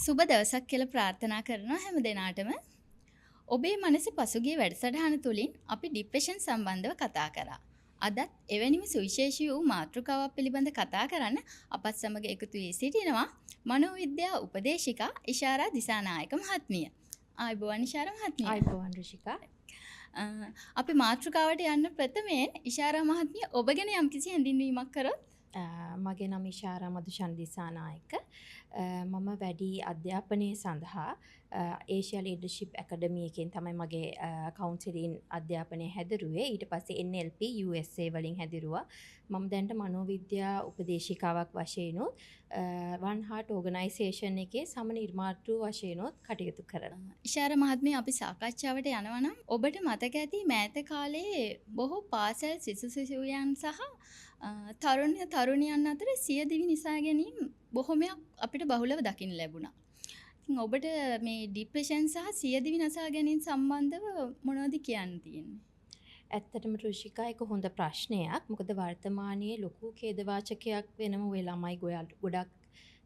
සුබ දවසක් කියලා ප්‍රාර්ථනා කරනවා හැම දෙනාටම. ඔබේ මනසේ පසුගිය වැඩසටහන තුලින් අපි ડિප්‍රෙෂන් සම්බන්ධව කතා කරා. අදත් එවැනිම සුවිශේෂී වූ මාතෘකාවක් පිළිබඳ කතා කරන්න අපත් සමග එකතු වී සිටිනවා මනෝවිද්‍යා උපදේශිකා ඉෂාරා දිසානායක මහත්මිය. ආයුබෝවන් ඉෂාරා මහත්මිය. ආයුබෝවන් රුෂිකා. අපි මාතෘකාවට යන්න ප්‍රථමයෙන් ඉෂාරා මහත්මිය ඔබ ගැන යම්කිසි හැඳින්වීමක් කරොත්. මගේ නම ඉෂාරා මදුෂන් දිසානායක. මම වැඩි අධ්‍යාපනය සඳහා ඒෂියා ලීඩර්ෂිප් ඇකඩමි එකෙන් තමයි මගේ කවුන්සලින් අධ්‍යාපනය හැදරුවේ. ඊට පස්සේ NLP USA වලින් හැදිරුවා. මම දැන්ට මනෝවිද්‍යා උපදේශිකාවක් වශයෙන් One Heart Organisation එකේ සම නිර්මාතෘ වශයෙන් කටයුතු කරනවා. ඉෂාරා මහත්මිය අපි සාකච්ඡාවට යනවා නම් ඔබට මතක ඇති මෑත කාලේ බොහෝ පාසල් සිසු සිසුවියන් සහ තරුණියන් අතර සියදිවි නිසා ගැනීම බොහොමයක් අපිට බහුලව දකින්න ලැබුණා. ඉතින් ඔබට මේ ડિප්‍රෙෂන් සහ සියදිවි නසා ගැනීම සම්බන්ධව මොනවද කියන්න තියෙන්නේ? ඇත්තටම රුෂිකා එක හොඳ ප්‍රශ්නයක්. මොකද වර්තමානයේ ලොකු ඛේදවාචකයක් වෙනම ඔය ළමයි ගොඩක්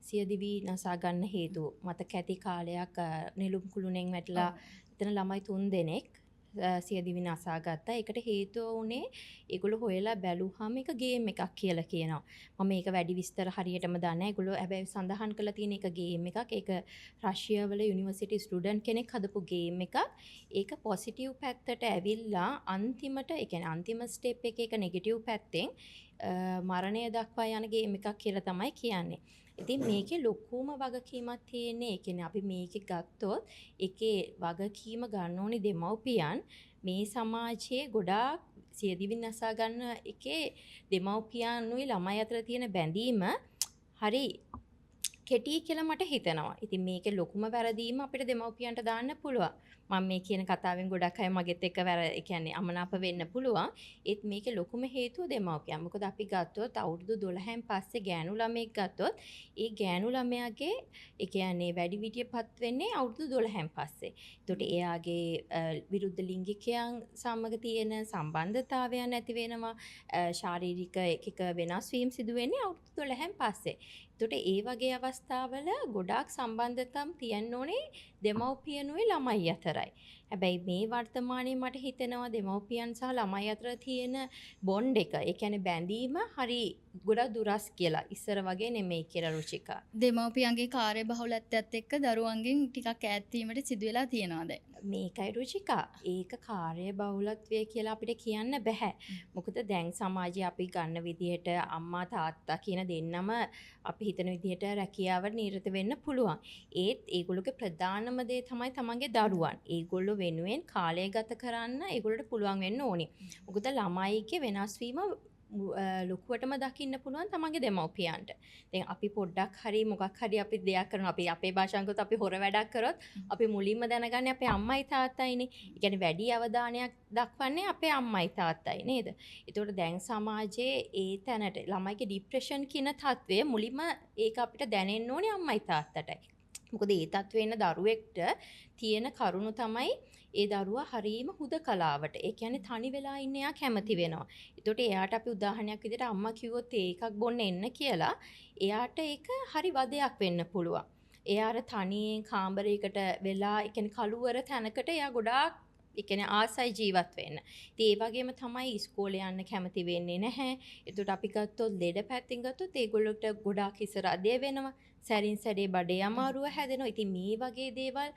සියදිවි නසා ගන්න හේතුව. මතක ඇති කාලයක් නෙළුම් කුළුණෙන් වැටලා එතන ළමයි 3 දෙනෙක් සියදිවි නසා ගත්තා. ඒකට හේතුව උනේ ඒගොල්ලෝ හොයලා බැලුවාම එක ගේම් එකක් කියලා කියනවා. මම මේක වැඩි විස්තර හරියටම දන්නේ නැහැ. ඒගොල්ලෝ හැබැයි සඳහන් කරලා තියෙන එක ගේම් එකක්. ඒක රෂ්‍යාව වල යුනිවර්සිටි ස්ටුඩන්ට් කෙනෙක් හදපු ගේම් එකක්. ඒක පොසිටිව් පැත්තට ඇවිල්ලා අන්තිමට ඒ කියන්නේ අන්තිම ස්ටෙප් එකේ ඒක නෙගටිව් පැත්තෙන් මරණය දක්වා යන ගේම් එකක් කියලා තමයි කියන්නේ. ඉතින් මේකේ ලොකුම වගකීමක් තියෙන්නේ ඒ කියන්නේ අපි මේකේ ගත්තොත් ඒකේ වගකීම ගන්න ඕනි දෙමව්පියන් මේ සමාජයේ ගොඩාක් සියදිවි නසා ගන්න එකේ දෙමව්පියන්ුයි ළමයි අතර තියෙන බැඳීම හරි කෙටි කියලා මට හිතෙනවා. ඉතින් මේකේ ලොකුම වැරදීම අපිට දෙමව්පියන්ට දාන්න පුළුවන්. මම මේ කියන කතාවෙන් ගොඩක් අය මගෙත් එක්ක ඒ කියන්නේ අමනාප වෙන්න පුළුවන්. ඒත් මේකේ ලොකුම හේතුව දෙමව්පියන්. මොකද අපි ගත්තොත් අවුරුදු 12න් පස්සේ ගෑනු ළමයෙක් ගත්තොත් ඒ ගෑනු ළමයාගේ ඒ කියන්නේ වැඩිවිටියපත් වෙන්නේ අවුරුදු 12න් පස්සේ. ඒකට එයාගේ විරුද්ධ ලිංගිකයන් සමග තියෙන සම්බන්ධතාවයන් ඇති වෙනවා. ශාරීරික එක වෙනස් වීම සිදු වෙන්නේ අවුරුදු 12න් පස්සේ. එතකොට ඒ වගේ අවස්ථාවල ගොඩාක් සම්බන්ධකම් තියන්න ඕනේ දෙමව්පියනුයි ළමයි අතරයි. හැබැයි මේ වර්තමානයේ මට හිතෙනවා දෙමව්පියන් සහ ළමයි අතර තියෙන බොන්ඩ් එක, ඒ කියන්නේ බැඳීම හරි ගොඩක් දුරස් කියලා. ඉස්සර වගේ නෙමෙයි කියලා රුචිකා. දෙමව්පියන්ගේ කාර්යබහුලත්වයත් එක්ක දරුවන්ගෙන් ටිකක් ඈත් වීමට සිදු වෙලා තියෙනවා දැන්. මේකයි රුචිකා. ඒක කාර්යබහුලත්වය කියලා අපිට කියන්න බෑ. මොකද දැන් සමාජයේ අපි ගන්න විදිහට අම්මා තාත්තා කියන දෙන්නම අපි හිතන විදිහට රැකියාවට නිරත වෙන්න පුළුවන්. ඒත් ඒගොල්ලෝගේ ප්‍රධානම දේ තමයි තමන්ගේ දරුවන්. ඒගොල්ලෝ වෙනුවෙන් කාලය ගත කරන්න ඒගොල්ලෝට පුළුවන් වෙන්න ඕනේ. මොකද ළමයිගේ වෙනස් වීම ලොකුවටම දකින්න පුළුවන් තමන්ගේ දෙමව්පියන්ට. දැන් අපි පොඩ්ඩක් හරි මොකක් හරි අපි දෙයක් කරනවා. අපි අපේ භාෂාවෙන් කිව්වොත් අපි හොර වැඩක් කරොත් අපි මුලින්ම දැනගන්නේ අපේ අම්මයි තාත්තයිනේ. ඒ කියන්නේ වැඩි අවධානයක් දක්වන්නේ අපේ අම්මයි තාත්තයි නේද? ඒතකොට දැන් සමාජයේ ඒ තැනට ළමයිගේ ડિප්‍රෙෂන් කියන තත්වය මුලින්ම ඒක අපිට දැනෙන්න ඕනේ අම්මයි තාත්තටයි. මොකද ඒ තත්වෙ ඉන්න දරුවෙක්ට තියෙන කරුණු තමයි ඒ දරුවා හරීම හුදකලාවට. ඒ කියන්නේ තනි වෙලා ඉන්න එයා කැමති වෙනවා. ඒතකොට එයාට අපි උදාහරණයක් විදිහට අම්මා කිව්වොත් එකක් බොන්න එන්න කියලා එයාට ඒක හරි වදයක් වෙන්න පුළුවන්. එයා අර තනියෙන් කාමරයකට වෙලා ඒ කියන්නේ කළුවර තැනකට එයා ගොඩාක් ඒ කියන්නේ ආසයි ජීවත් වෙන්න. ඉතින් ඒ වගේම තමයි ඉස්කෝලේ යන්න කැමති වෙන්නේ නැහැ. ඒකට අපි ගත්තොත් ලෙඩ පැත්තෙන් ගත්තොත් ඒගොල්ලොට ගොඩාක් ඉස්සර අධේ වෙනවා. සැරින් සැරේ බඩේ අමාරුව හැදෙනවා. ඉතින් මේ වගේ දේවල්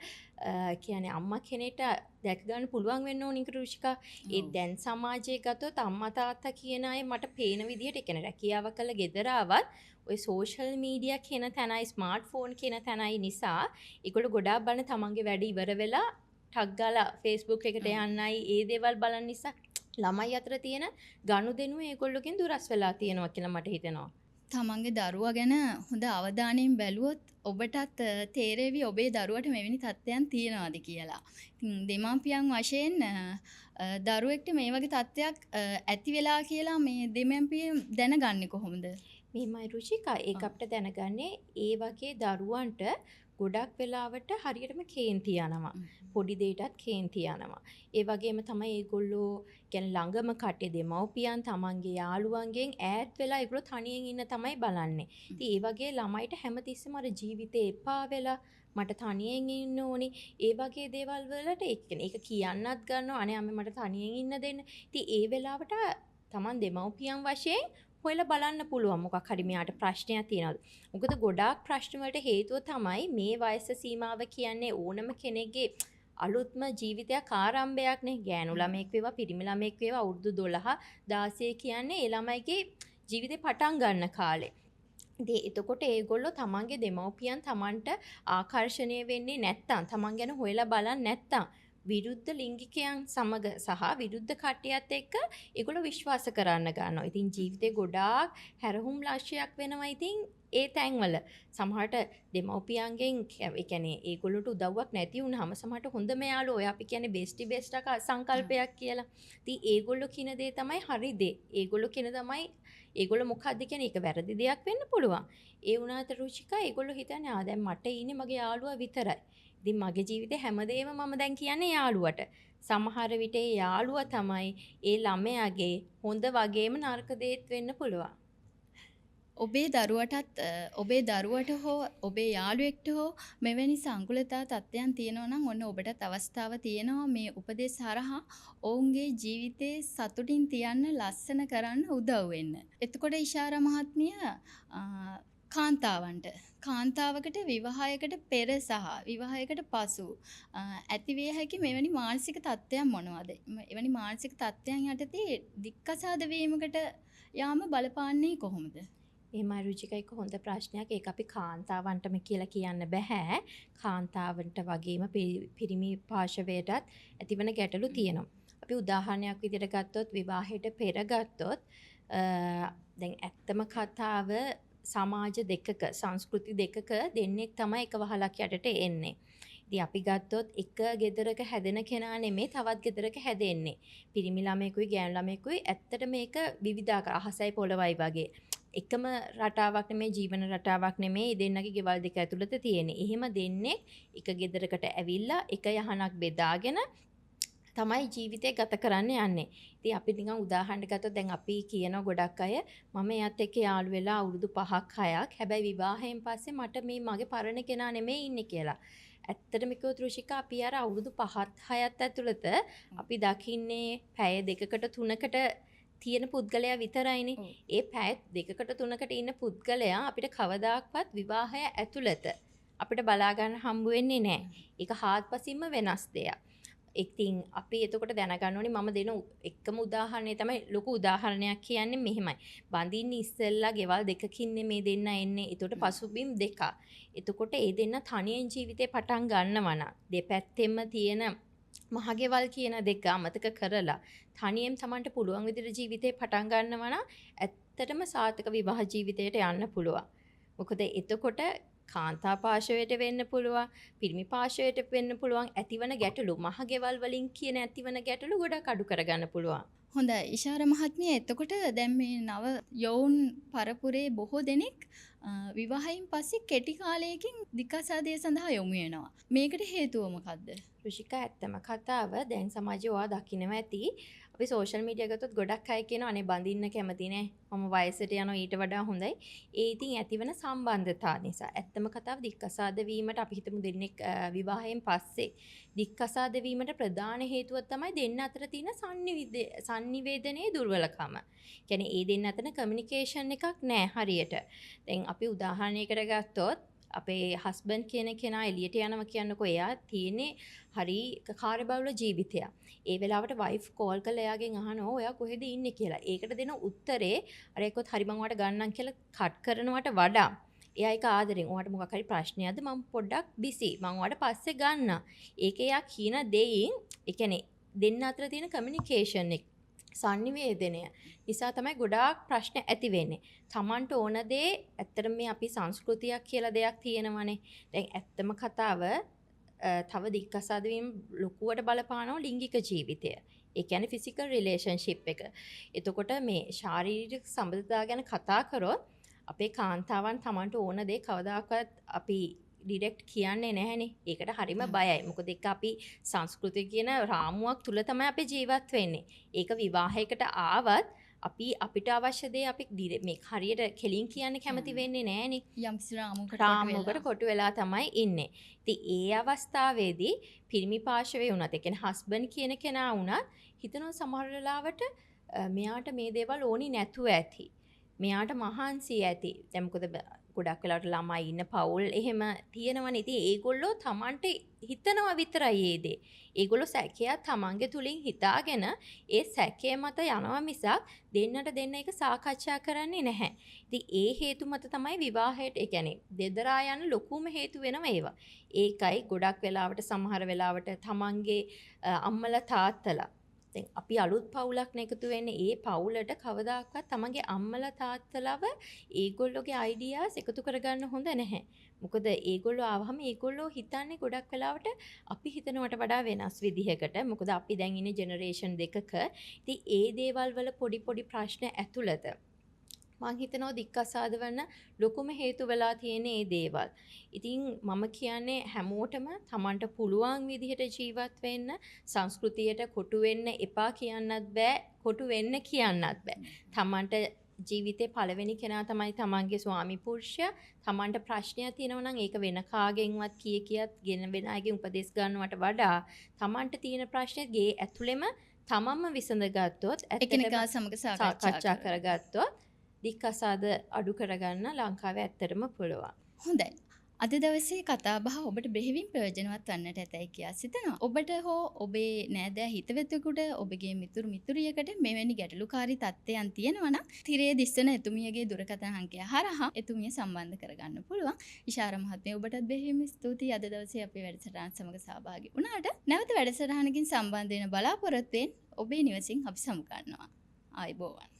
කියන්නේ අම්මා කෙනෙක්ට දැක ගන්න පුළුවන් වෙන්න ඕනි රුචිකා. ඒ දැන් සමාජයේ ගත්තොත් අම්මා තාත්තා කියන අය මට පේන විදිහට ඒ කියන්නේ රැකියාව කළ ගෙදර ආවත් ඔය සෝෂල් මීඩියා කියන තැනයි ස්මාර්ට්ෆෝන් කියන තැනයි නිසා ඒගොල්ලෝ ගොඩාක් බලන තමන්ගේ වැඩ ඉවර වෙලා ටග් ගාලා Facebook එකට යන්නයි ඒ දේවල් බලන නිසා ළමයි අතර තියෙන ගනුදෙනුව ඒගොල්ලෝකින් දුරස් වෙලා තියෙනවා කියලා මට හිතෙනවා. තමන්ගේ දරුවා ගැන හොඳ අවධානයෙන් බැලුවොත් ඔබටත් තේරෙවි ඔබේ දරුවට මෙවැනි තත්ත්වයන් තියෙනවාද කියලා. දෙමාපියන් වශයෙන් දරුවෙක්ට මේ වගේ තත්ත්වයක් ඇති වෙලා කියලා මේ දෙමාපියන් දැනගන්නේ කොහොමද? මෙහෙමයි රුචිකා, ඒක අපිට දැනගන්නේ ඒ වගේ දරුවන්ට ගොඩක් වෙලාවට හරියටම කේන්ති යනවා. පොඩි දෙයටත් කේන්ති යනවා. ඒ වගේම තමයි ඒගොල්ලෝ කියන්නේ ළඟම කටේ දෙමව්පියන් තමන්ගේ යාළුවන්ගෙන් ඈත් වෙලා ඒගොල්ලෝ තනියෙන් ඉන්න තමයි බලන්නේ. ඉතින් ඒ වගේ ළමයිට හැමතිස්සෙම අර ජීවිතේ එපා වෙලා මට තනියෙන් ඉන්න ඕනේ. ඒ වගේ දේවල් වලට ඒ කියන්නේ ඒක කියන්නත් ගන්නවා. අනේ අම්මේ මට තනියෙන් ඉන්න දෙන්න. ඉතින් ඒ වෙලාවට Taman දෙමව්පියන් වශයෙන් හොයලා බලන්න පුළුවන් මොකක් හරි මෙයාට ප්‍රශ්නයක් තියෙනවද. මොකද ගොඩාක් ප්‍රශ්න වලට හේතුව තමයි මේ වයස සීමාව කියන්නේ ඕනම කෙනෙක්ගේ අලුත්ම ජීවිතයක් ආරම්භයක්නේ. ගෑනු ළමයෙක් වේවා පිරිමි ළමයෙක් වේවා අවුරුදු 12 16 කියන්නේ ඒ ළමයිගේ ජීවිතේ පටන් ගන්න කාලේ. ඉතින් එතකොට ඒගොල්ලෝ තමන්ගේ දෙමව්පියන් තමන්ට ආකර්ෂණය වෙන්නේ නැත්තම් තමන් ගැන හොයලා බලන්නේ නැත්තම් විරුද්ධ ලිංගිකයන් සමග සහ විරුද්ධ කට්ටියත් එක්ක ඒගොල්ලෝ විශ්වාස කරන්න ගන්නවා. ඉතින් ජීවිතේ ගොඩාක් හැරහුම් ලක්ෂයක් වෙනවා. ඉතින් ඒ තැන්වල සමහරට දෙමව්පියන්ගෙන් ඒ කියන්නේ ඒගොල්ලොට උදව්වක් නැති වුනහම සමහරට හොඳම යාළුවෝ ඔය අපි කියන්නේ බෙස්ටි බෙස්ට් සංකල්පයක් කියලා. ඉතින් ඒගොල්ලෝ කියන දේ තමයි හරි දේ. ඒගොල්ලෝ කියන තමයි ඒගොල්ලෝ මොකක්ද කියන්නේ ඒක වැරදි දෙයක් වෙන්න පුළුවන්. ඒ වුණාට රුචිකා ඒගොල්ලෝ හිතන්නේ දැන් මට ඉන්නේ මගේ යාළුවා විතරයි. ඉතින් මගේ ජීවිතේ හැමදේම මම දැන් කියන්නේ යාළුවට. සමහර විට ඒ යාළුවා තමයි ඒ ළමයාගේ හොඳ වගේම නරක දේත් වෙන්න පුළුවන්. ඔබේ දරුවට හෝ ඔබේ යාළුවෙක්ට හෝ මෙවැනි සංකුලතා තත්ත්වයන් තියෙනවා නම් ඔන්න ඔබටත් අවස්ථාව තියෙනවා මේ උපදෙස් හරහා ඔවුන්ගේ ජීවිතේ සතුටින් තියන්න ලස්සන කරන්න උදව් වෙන්න. එතකොට ඉෂාරා මහත්මිය කාන්තාවකට විවාහයකට පෙර සහ විවාහයකට පසු ඇතිවිය හැකි මෙවැනි මානසික තත්ත්වයන් මොනවද? එවැනි මානසික තත්ත්වයන් යටතේ දික්කසාද වීමකට යාම බලපාන්නේ කොහොමද? එහෙමයි රුචික එක හොඳ ප්‍රශ්නයක්. ඒක අපි කාන්තාවන්ටම කියලා කියන්න බෑ. කාන්තාවන්ට වගේම පිරිමි පාර්ශවයටත් ඇතිවන ගැටලු තියෙනවා. අපි උදාහරණයක් විදිහට ගත්තොත් විවාහයට පෙර ගත්තොත් දැන් ඇත්තම කතාව සමාජ දෙකක සංස්කෘති දෙකක දෙන්නෙක් තමයි එක වහලක් යටට එන්නේ. ඉතින් අපි ගත්තොත් එක ගෙදරක හැදෙන කෙනා නෙමෙයි තවත් ගෙදරක හැදෙන්නේ. පිරිමි ළමයෙකුයි ගෑනු ළමයෙකුයි ඇත්තට මේක විවිධාකාර අහසයි පොළවයි වගේ. එකම රටාවක් නෙමෙයි ජීවන රටාවක් නෙමෙයි දෙන්නගේ ගෙවල් දෙක ඇතුළත තියෙන්නේ. එහෙම දෙන්නේ එක ගෙදරකට ඇවිල්ලා එක යහනක් බෙදාගෙන තමයි ජීවිතය ගත කරන්න යන්නේ. ඉතින් අපි නිකන් උදාහරණයක් ගත්තොත් දැන් අපි කියන ගොඩක් අය මම එයාත් එක්ක යාළු වෙලා අවුරුදු 5ක් 6ක් හැබැයි විවාහයෙන් පස්සේ මට මේ මගේ පරණ කෙනා නෙමෙයි ඉන්නේ කියලා. ඇත්තටම කිව්වොත් රුෂිකා අපි අර අවුරුදු 5ත් 6ත් ඇතුළත අපි දකින්නේ පැය දෙකකට තුනකට තියෙන පුද්ගලයා විතරයිනේ. ඒ පැය දෙකකට තුනකට ඉන්න පුද්ගලයා අපිට කවදාක්වත් විවාහය ඇතුළත අපිට බලා ගන්න හම්බ වෙන්නේ නැහැ. ඒක හාත්පසින්ම වෙනස් දෙයක්. ඉතින් අපි එතකොට දැනගන්න ඕනේ මම දෙන එකම උදාහරණය තමයි ලොකු උදාහරණයක් කියන්නේ මෙහෙමයි. බඳින්න ඉස්සෙල්ලා ගෙවල් දෙකකින් මේ දෙන්න එන්නේ. එතකොට පසුබිම් දෙකක්. එතකොට ඒ දෙන්න තනියෙන් ජීවිතේ පටන් ගන්නවා නම් දෙපැත්තෙම තියෙන මහගෙවල් කියන දෙක අමතක කරලා තනියෙන් Tamanට පුළුවන් විදිහට ජීවිතේ පටන් ගන්නවා නම් ඇත්තටම සාර්ථක විවාහ ජීවිතයට යන්න පුළුවන්. මොකද එතකොට කාන්තා පාර්ශවයට වෙන්න පුළුවන්, පිරිමි පාර්ශවයට වෙන්න පුළුවන් ඇතිවන ගැටලු මහගෙවල් වලින් කියන ඇතිවන ගැටලු ගොඩක් අඩු කරගන්න පුළුවන්. හොඳයි ඉෂාරා මහත්මිය එතකොට දැන් මේ නව යෝන් පරපුරේ බොහෝ දෙනෙක් විවාහයෙන් පස්සේ කෙටි කාලයකින් දික්කසාදය සඳහා යොමු වෙනවා. මේකට හේතුව මොකද්ද? රුෂිකා ඇත්තම කතාව දැන් සමාජයේ ඔයා දකින්න ඇති. අපි සෝෂල් මීඩියා ගත්තොත් ගොඩක් අය කියනවා අනේ බඳින්න කැමති නෑ. මම වයසට යනවා ඊට වඩා හොඳයි. ඒ ඉතින් ඇතිවන සම්බන්ධතා නිසා. ඇත්තම කතාව දික්කසාද වීමට අපි හිතමු දෙන්නෙක් විවාහයෙන් පස්සේ දික්කසාද වීමට ප්‍රධාන හේතුව තමයි දෙන්න අතර තියෙන සංනිවේදනයේ දුර්වලකම. කියන්නේ ඒ දෙන්න අතර කමියුනිකේෂන් එකක් නෑ හරියට. දැන් අපි උදාහරණයකට ගත්තොත් අපේ හස්බන්ඩ් කියන කෙනා එළියට යනවා කියනකො එයා තියෙන්නේ හරි කාර්යබහුල ජීවිතයක්. ඒ වෙලාවට වයිෆ් කෝල් කරලා එයාගෙන් අහනවා ඔයා කොහෙද ඉන්නේ කියලා. ඒකට දෙන උත්තරේ අර එක්කත් හරි මං ඔයාට ගන්නම් කියලා කට් කරනවට වඩා එයා ඒක ආදරෙන් ඔයාට මොකක් හරි ප්‍රශ්නයක්ද මම පොඩ්ඩක් බිසි මං ඔයාට පස්සේ ගන්නම්. ඒක එයා කියන දෙයින් ඒ කියන්නේ දෙන්න අතර තියෙන කමියුනිකේෂන් එක සංනිවේදනය නිසා තමයි ගොඩාක් ප්‍රශ්න ඇති වෙන්නේ. Tamanට ඕන දේ ඇත්තටම මේ අපි සංස්කෘතියක් කියලා දෙයක් තියෙනවනේ. දැන් ඇත්තම කතාව තව දික්කසාද වීම ලොකුවට බලපානවා ලිංගික ජීවිතය. ඒ කියන්නේ ෆිසිකල් රිලේෂන්ෂිප් එක. එතකොට මේ ශාරීරික සම්බන්ධතාව ගැන කතා කරොත් අපේ කාන්තාවන් Tamanට ඕන දේ කවදාකවත් අපි ඩිරෙක්ට් කියන්නේ නැහැනේ. ඒකට හරිම බයයි. මොකද ඒක අපි සංස්කෘතිය කියන රාමුවක් තුල තමයි අපි ජීවත් වෙන්නේ. ඒක විවාහයකට ආවත් අපිට අවශ්‍ය දේ අපි මේ හරියට කෙලින් කියන්න කැමති වෙන්නේ නෑනේ. යම්කිසි රාමුවකට කොට රාමුවකට වෙලා. කොටු වෙලා තමයි ඉන්නේ. ඉතින් ඒ අවස්ථාවේදී පිරිමි පාර්ශවයේ වුණත් ඒ කියන්නේ හස්බන්ඩ් කියන කෙනා වුණත් හිතනවා සමහර වෙලාවට මෙයාට මේ දේවල් ඕනි නැතුව ඇති. මෙයාට මහන්සි ඇති. දැන් මොකද ගොඩක් වෙලාවට ළමයි ඉන්න පවුල් එහෙම තියෙනවනේ. ඉතින් ඒගොල්ලෝ Tamanට හිතනවා විතරයි ඒ දේ. ඒගොල්ලෝ සැකයක් Tamanගේ තුලින් හිතාගෙන ඒ සැකය මත යනවා මිසක් දෙන්නට දෙන්න එක සාකච්ඡා කරන්නේ නැහැ. ඉතින් ඒ හේතු මත තමයි විවාහයට ඒ කියන්නේ දෙදරා යන ලොකුම හේතු වෙනවා ඒවා. ඒකයි ගොඩක් වෙලාවට සමහර වෙලාවට Tamanගේ අම්මලා තාත්තලා දැන් අපි අලුත් පවුලක් එකතු වෙන්නේ ඒ පවුලට කවදාකවත් තමන්ගේ අම්මලා තාත්තලාව ඒගොල්ලෝගේ අයිඩියාස් එකතු කරගන්න හොඳ නැහැ. මොකද ඒගොල්ලෝ ආවහම ඒගොල්ලෝ හිතන්නේ ගොඩක් වෙලාවට අපි හිතනවට වඩා වෙනස් විදිහකට. මොකද අපි දැන් ඉන්නේ ජෙනරේෂන් දෙකක. ඉතින් ඒ දේවල් වල පොඩි ප්‍රශ්න ඇතුළත මං හිතනවා දික්කසාද වන්න ලොකුම හේතු වෙලා තියෙන ඒ දේවල්. ඉතින් මම කියන්නේ හැමෝටම Tamanට පුළුවන් විදිහට ජීවත් වෙන්න, සංස්කෘතියට කොටු වෙන්න එපා කියන්නත් බෑ, කොටු වෙන්න කියන්නත් බෑ. Tamanට ජීවිතේ පළවෙනි කෙනා තමයි Tamanගේ ස්වාමි පුරුෂයා. Tamanට ප්‍රශ්නයක් තියෙනවා නම් ඒක වෙන කාගෙන්වත් කියත් වෙන අයගෙන් උපදෙස් ගන්නවට වඩා Tamanට තියෙන ප්‍රශ්නේ ගේ ඇතුළෙම තමන්ම විසඳගත්තොත් එකිනෙකා සමග සාකච්ඡා කරගත්තොත් දික්කසාද අඩු කරගන්න ලංකාවේ ඇත්තටම පුළුවන්. හොඳයි. අද දවසේ කතාබහ ඔබට බෙහෙවින් ප්‍රයෝජනවත් වන්නට ඇතැයි කියා සිතනවා. ඔබට හෝ ඔබේ නෑදෑ හිතවතෙකුට ඔබගේ මිතුරු මිතුරියකට මෙවැනි ගැටලුකාරී තත්ත්වයන් තියෙනවා නම් තිරයේ දිස්සන එතුමියගේ දුරකථන අංකය හරහා එතුමිය සම්බන්ධ කරගන්න පුළුවන්. ඉෂාර මහත්මිය ඔබටත් බෙහෙවින් ස්තුතියි අද දවසේ අපේ වැඩසටහන සමග සහභාගී වුණාට. නැවත වැඩසටහනකින් සම්බන්ධ වෙන බලාපොරොත්තු වෙන ඔබේ නිවසින් අපි සමු ගන්නවා. ආයුබෝවන්.